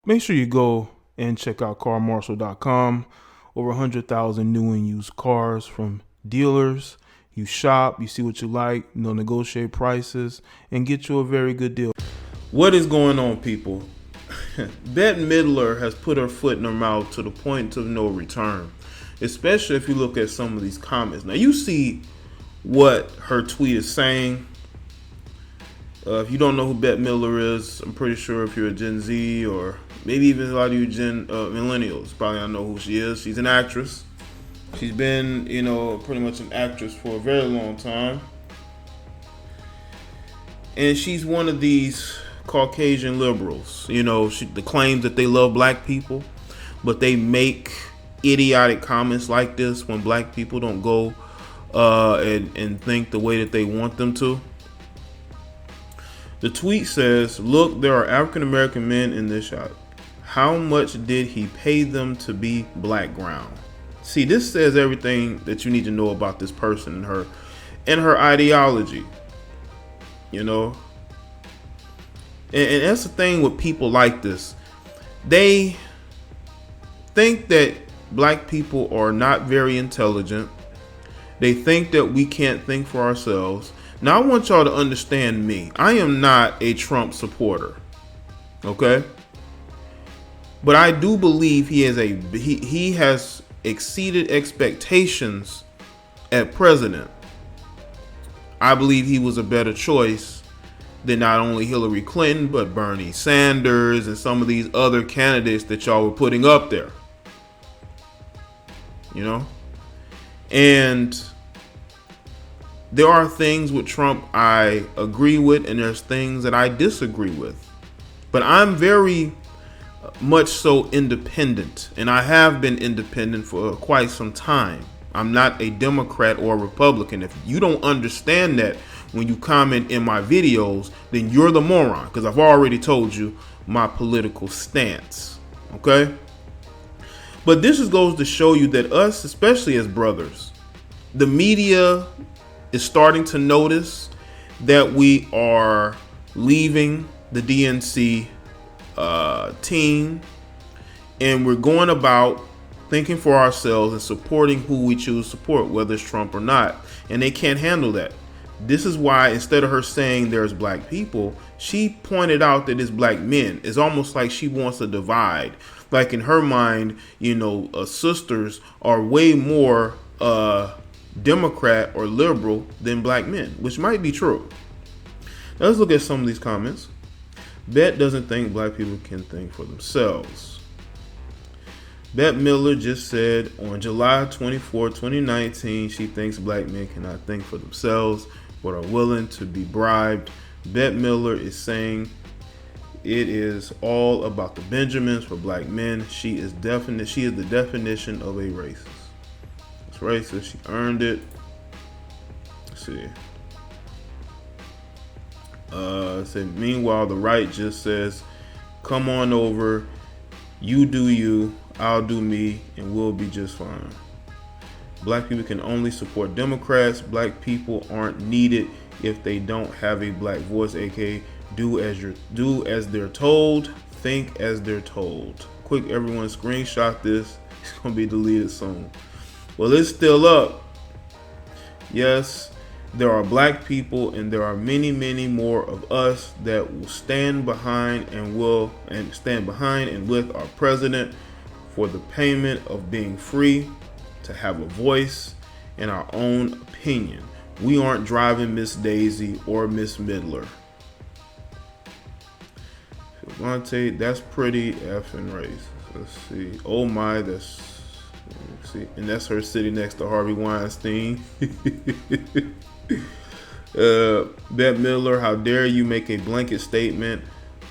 Make sure you go and check out carmarshall.com. Over 100,000 new and used cars from dealers. You shop, you see what you like, negotiate prices, and get you a very good deal. What is going on, people? Bette Midler has put her foot in her mouth to the point of no return, especially if you look at some of these comments. Now, you see what her tweet is saying. If you don't know who Bette Midler is, I'm pretty sure if you're a Gen Z or maybe even a lot of you millennials probably don't know who she is. She's an actress. She's been, pretty much an actress for a very long time. And she's one of these Caucasian liberals. The claims that they love black people, but they make idiotic comments like this when black people don't go and think the way that they want them to. The tweet says, "Look, there are African American men in this shot. How much did he pay them to be black ground?" See, this says everything that you need to know about this person and her ideology. And that's the thing with people like this. They think that black people are not very intelligent. They think that we can't think for ourselves. Now, I want y'all to understand me. I am not a Trump supporter, okay? But I do believe he has exceeded expectations at president. I believe he was a better choice than not only Hillary Clinton, but Bernie Sanders and some of these other candidates that y'all were putting up there. And there are things with Trump I agree with, and there's things that I disagree with. But I'm very much so independent, and I have been independent for quite some time. I'm not a Democrat or a Republican. If you don't understand that when you comment in my videos, then you're the moron, because I've already told you my political stance. Okay? But this just goes to show you that us, especially as brothers, the media is starting to notice that we are leaving the DNC team, and we're going about thinking for ourselves and supporting who we choose to support, whether it's Trump or not. And they can't handle that. This is why, instead of her saying there's black people, she pointed out that it's black men. It's almost like she wants a divide. Like in her mind, sisters are way more Democrat or liberal than black men, which might be true. Now let's look at some of these comments. Bette doesn't think black people can think for themselves. Bette Midler just said on July 24, 2019, she thinks black men cannot think for themselves but are willing to be bribed. Bette Midler is saying it is all about the Benjamins for black men. She is the definition of a racist. It's racist. She earned it. Let's see. Meanwhile, the right just says, "Come on over. You do you. I'll do me, and we'll be just fine." Black people can only support Democrats. Black people aren't needed if they don't have a black voice, aka do as they're told, think as they're told. Quick, everyone screenshot this. It's gonna be deleted soon. Well, it's still up. Yes, there are black people, and there are many, many more of us that will stand behind and with our president for the payment of being free to have a voice and our own opinion. We aren't driving Miss Daisy or Miss Midler. Monte, that's pretty effing racist. Let's see. Oh my, let's see. And that's her sitting next to Harvey Weinstein. Bette Midler, how dare you make a blanket statement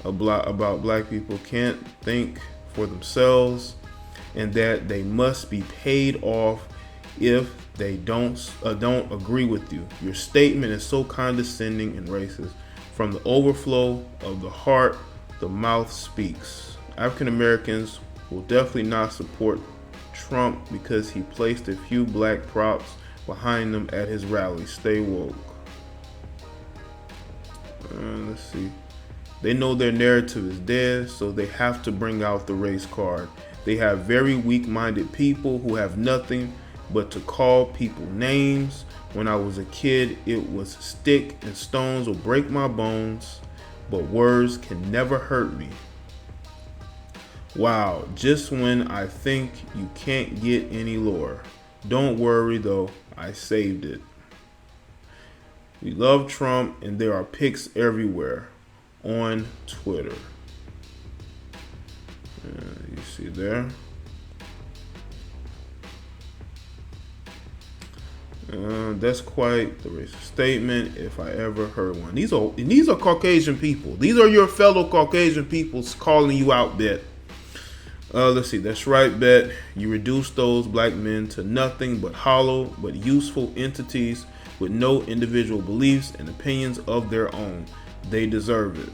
about black people can't think for themselves and that they must be paid off if they don't agree with you. Your statement is so condescending and racist. From the overflow of the heart, the mouth speaks. African Americans will definitely not support Trump because he placed a few black props behind them at his rally. Stay woke. Let's see. They know their narrative is dead, so they have to bring out the race card. They have very weak-minded people who have nothing but to call people names. When I was a kid, it was stick and stones will break my bones, but words can never hurt me. Wow, just when I think you can't get any lower. Don't worry though, I saved it. We love Trump and there are pics everywhere on Twitter. You see there. That's quite the racist statement if I ever heard one. These are Caucasian people. These are your fellow Caucasian people calling you out, Bet. Let's see. That's right, Bet. You reduce those black men to nothing but hollow but useful entities with no individual beliefs and opinions of their own. They deserve it.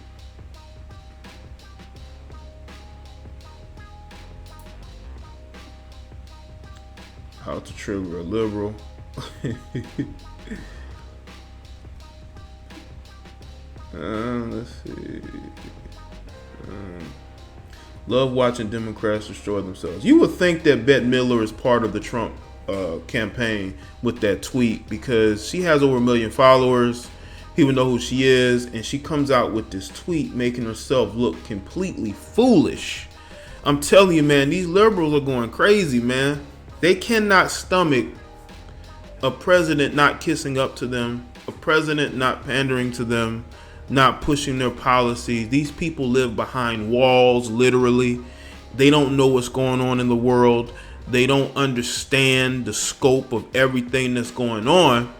How to trigger a liberal. Let's see. Love watching Democrats destroy themselves. You would think that Bette Midler is part of the Trump campaign with that tweet because she has over 1 million followers. People know who she is, and she comes out with this tweet making herself look completely foolish. I'm telling you, man, these liberals are going crazy, man. They cannot stomach a president not kissing up to them, a president not pandering to them, not pushing their policies. These people live behind walls, literally. They don't know what's going on in the world. They don't understand the scope of everything that's going on.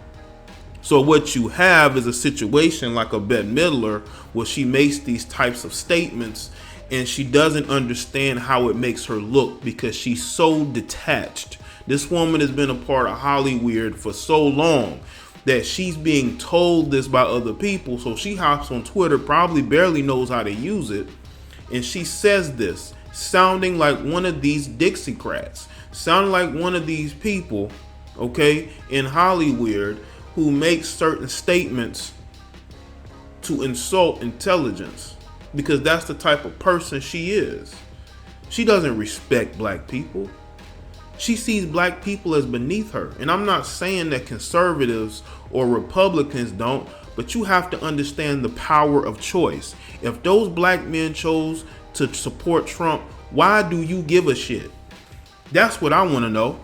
So what you have is a situation like a Bette Midler where she makes these types of statements and she doesn't understand how it makes her look because she's so detached. This woman has been a part of Hollywood for so long that she's being told this by other people. So she hops on Twitter, probably barely knows how to use it. And she says this, sounding like one of these Dixiecrats, sounding like one of these people, okay, in Hollywood who make certain statements to insult intelligence because that's the type of person she is. She doesn't respect black people. She sees black people as beneath her. And I'm not saying that conservatives or Republicans don't, but you have to understand the power of choice. If those black men chose to support Trump, why do you give a shit? That's what I want to know.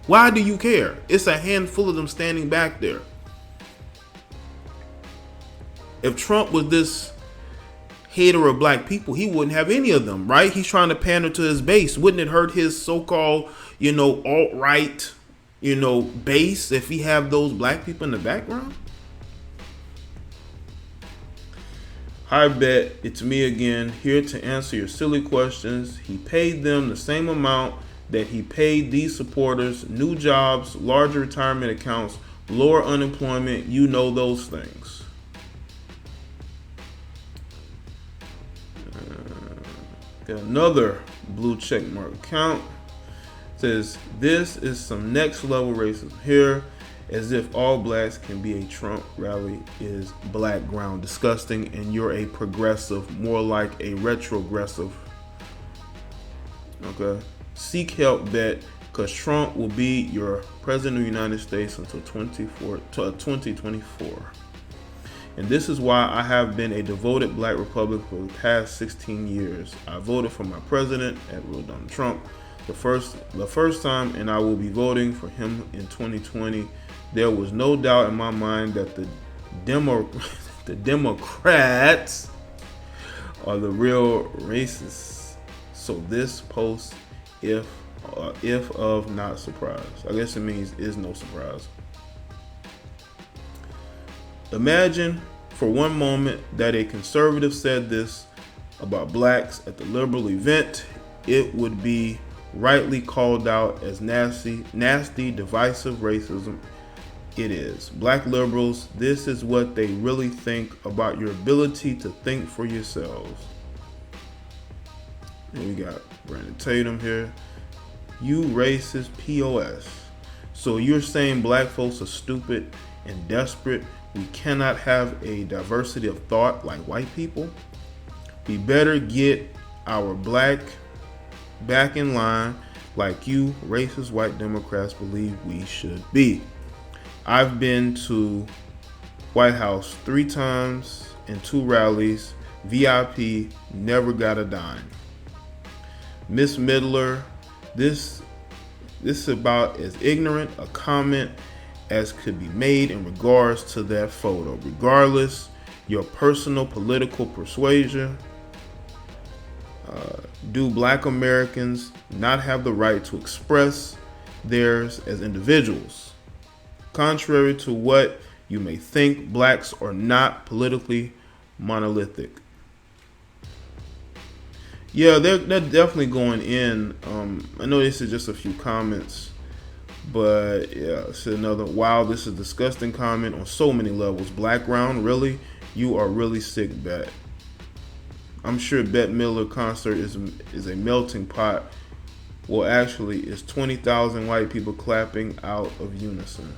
Why do you care? It's a handful of them standing back there. If Trump was this hater of black people, he wouldn't have any of them, right? He's trying to pander to his base. Wouldn't it hurt his so-called, alt-right, base if he have those black people in the background? Hi, Bet. It's me again, here to answer your silly questions. He paid them the same amount that he paid these supporters, new jobs, larger retirement accounts, lower unemployment, those things. Got another blue check mark account. Says, this is some next level racism here, as if all blacks can be a Trump rally is black ground disgusting, and you're a progressive, more like a retrogressive. Okay. Seek help, Bet, because Trump will be your president of the United States until 2024. And this is why I have been a devoted black Republican for the past 16 years. I voted for my president, Donald Trump, the first time, and I will be voting for him in 2020. There was no doubt in my mind that the Democrats are the real racists. So this post, if of not surprise, I guess it means is no surprise. Imagine for one moment that a conservative said this about blacks at the liberal event. It would be rightly called out as nasty, divisive racism. It is. Black liberals, this is what they really think about your ability to think for yourselves. And we got Brandon Tatum here. You racist POS. So you're saying black folks are stupid and desperate? We cannot have a diversity of thought like white people? We better get our black back in line like you racist white Democrats believe we should be. I've been to White House 3 times and 2 rallies. VIP, never got a dime. Miss Midler, this is about as ignorant a comment as could be made in regards to that photo. Regardless your personal political persuasion, do black Americans not have the right to express theirs as individuals? Contrary to what you may think, blacks are not politically monolithic. Yeah, they're definitely going in. I know this is just a few comments, but yeah, it's another. Wow, this is a disgusting comment on so many levels. Black round, really? You are really sick, Bet. I'm sure Bette Midler concert is a melting pot. Well, actually, it's 20,000 white people clapping out of unison.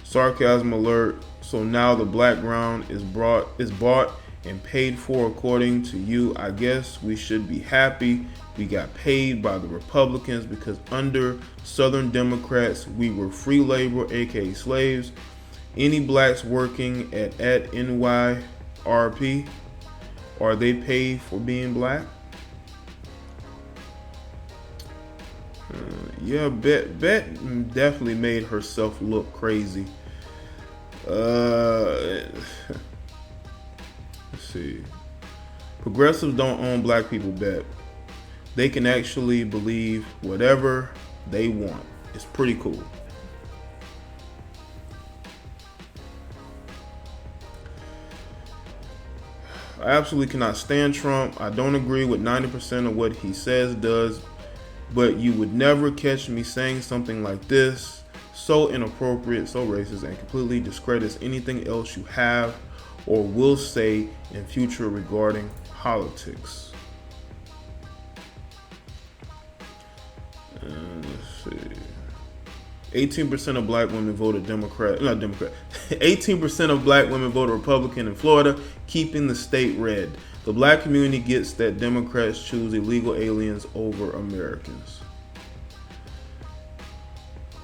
Sarcasm alert. So now the black ground is bought and paid for according to you. I guess we should be happy we got paid by the Republicans, because under Southern Democrats we were free labor, aka slaves. Any blacks working at NYRP, are they paid for being black? Yeah, Bet definitely made herself look crazy. Let's see. Progressives don't own black people, Bet. They can actually believe whatever they want. It's pretty cool. I absolutely cannot stand Trump. I don't agree with 90% of what he says, does, but you would never catch me saying something like this. So inappropriate, so racist, and completely discredits anything else you have or will say in future regarding politics. Let's see. 18% of black women voted Democrat. 18% of black women voted Republican in Florida, keeping the state red. The black community gets that Democrats choose illegal aliens over Americans.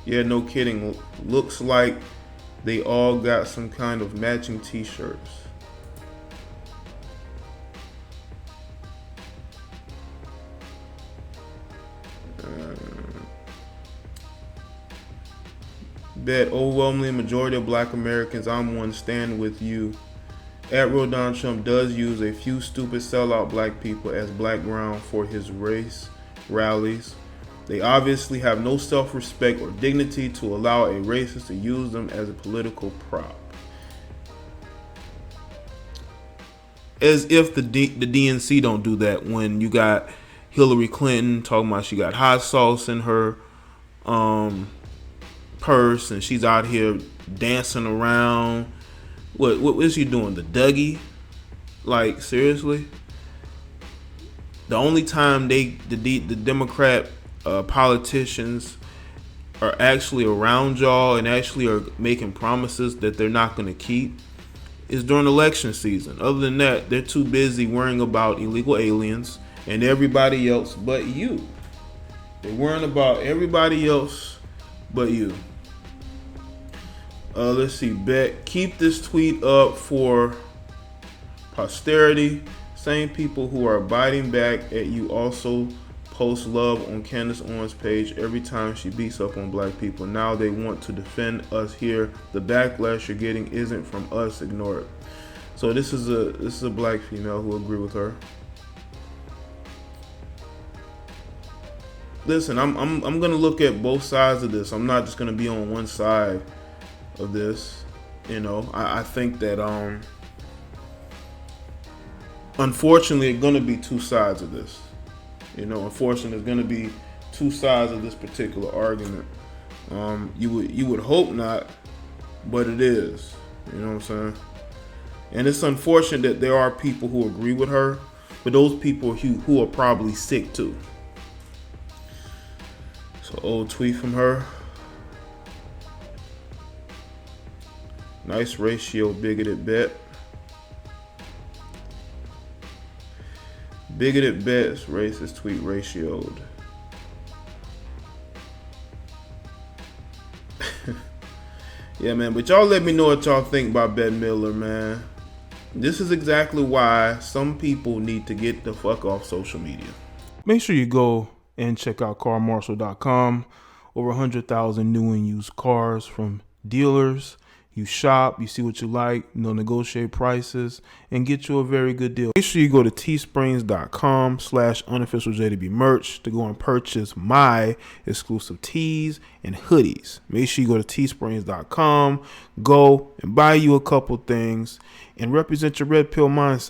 Yeah, no kidding. Looks like they all got some kind of matching t-shirts. Bet overwhelmingly majority of black Americans, I'm one, stand with you. At Real Donald Trump does use a few stupid sellout black people as black ground for his race rallies. They obviously have no self-respect or dignity to allow a racist to use them as a political prop. As if the DNC don't do that when you got Hillary Clinton talking about she got hot sauce in her purse and she's out here dancing around. What is she doing? The Dougie? Like, seriously? The only time the Democrat politicians are actually around y'all and actually are making promises that they're not going to keep is during election season. Other than that, they're too busy worrying about illegal aliens and everybody else but you. They're worrying about everybody else but you. Let's see, Bet. Keep this tweet up for posterity. Same people who are biting back at you also post love on Candace Owens' page every time she beats up on black people. Now they want to defend us here. The backlash you're getting isn't from us. Ignore it. So this is a black female who agree with her. Listen, I'm gonna look at both sides of this. I'm not just gonna be on one side of this. You know, I think that unfortunately it's gonna be two sides of this. You know, unfortunately there's gonna be two sides of this particular argument. You would hope not, but it is. You know what I'm saying? And it's unfortunate that there are people who agree with her, but those people who are probably sick too. So, old tweet from her. Nice ratio, bigoted Bet. Bigoted bets, racist tweet ratioed. Yeah, man, but y'all let me know what y'all think about Bette Midler, man. This is exactly why some people need to get the fuck off social media. Make sure you go and check out carmarshall.com. Over 100,000 new and used cars from dealers. You shop, you see what you like, negotiate prices, and get you a very good deal. Make sure you go to teesprings.com/unofficialJDB merch to go and purchase my exclusive tees and hoodies. Make sure you go to teesprings.com, go and buy you a couple things, and represent your red pill mindset.